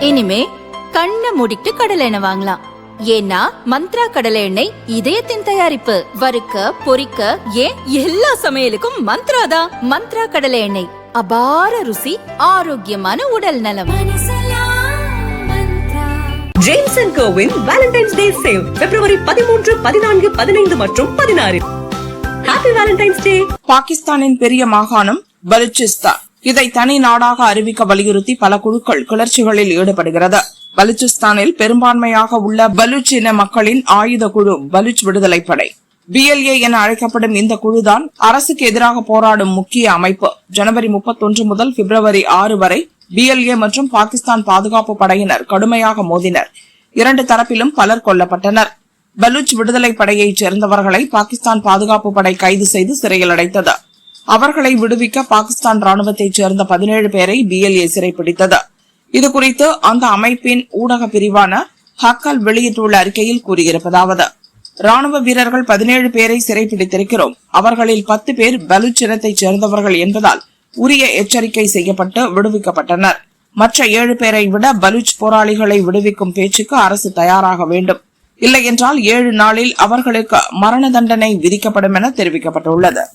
இனிமே கண்ணை மூடிட்டு கடலை எண்ணெய் வாங்கலாம். ஏன்னா மந்த்ரா கடலை எண்ணெய் இதயத்தின் தயாரிப்பு. வறுக்க பொரிக்க ஏன் எல்லா சமையலுக்கும் மந்த்ரா தான். மந்த்ரா கடலை எண்ணெய், அபார ருசி, ஆரோக்கியமான உடல் நலம். ஜேம்ஸ் அண்ட் கோவின் வேலண்டைன்ஸ் டே சேல் பிப்ரவரி 13, 14, 15 மற்றும் 16. Happy Valentine's day. பாகிஸ்தானின் பெரிய மாகாணம் பலூச்சிஸ்தான். இதை தனி நாடாக அறிவிக்க வலியுறுத்தி பல குழுக்கள் கிளர்ச்சிகளில் ஈடுபடுகிறது. பலூச்சிஸ்தானில் பெரும்பான்மையாக உள்ள பலூச் இன மக்களின் ஆயுத குழு பலூச் விடுதலை படை, BLA என அழைக்கப்படும் இந்த குழுதான் அரசுக்கு எதிராக போராடும் முக்கிய அமைப்பு. ஜனவரி 31 முதல் பிப்ரவரி 6 வரை BLA மற்றும் பாகிஸ்தான் பாதுகாப்பு படையினர் கடுமையாக மோதினர். இரண்டு தரப்பிலும் பலர் கொல்லப்பட்டனர். பலூச் விடுதலை படையைச் சேர்ந்தவர்களை பாகிஸ்தான் பாதுகாப்பு படை கைது செய்து சிறையில் அடைத்தது. அவர்களை விடுவிக்க பாகிஸ்தான் ராணுவத்தைச் சேர்ந்த 17 பேரை BLA சிறைப்பிடித்தது. இதுகுறித்து அந்த அமைப்பின் ஊடக பிரிவான ஹக்கல் வெளியிட்டுள்ள அறிக்கையில் கூறியிருப்பதாவது: ராணுவ வீரர்கள் 17 பேரை சிறைப்பிடித்திருக்கிறோம். அவர்களில் 10 பேர் பலூச் இனத்தைச் சேர்ந்தவர்கள் என்பதால் உரிய எச்சரிக்கை செய்யப்பட்டு விடுவிக்கப்பட்டனர். மற்ற 7 பேரை விட பலூச் போராளிகளை விடுவிக்கும் பேச்சுக்கு அரசு தயாராக வேண்டும். இல்லை என்றால் 7 நாளில் அவர்களுக்கு மரண தண்டனை விதிக்கப்படும் என தெரிவிக்கப்பட்டுள்ளது.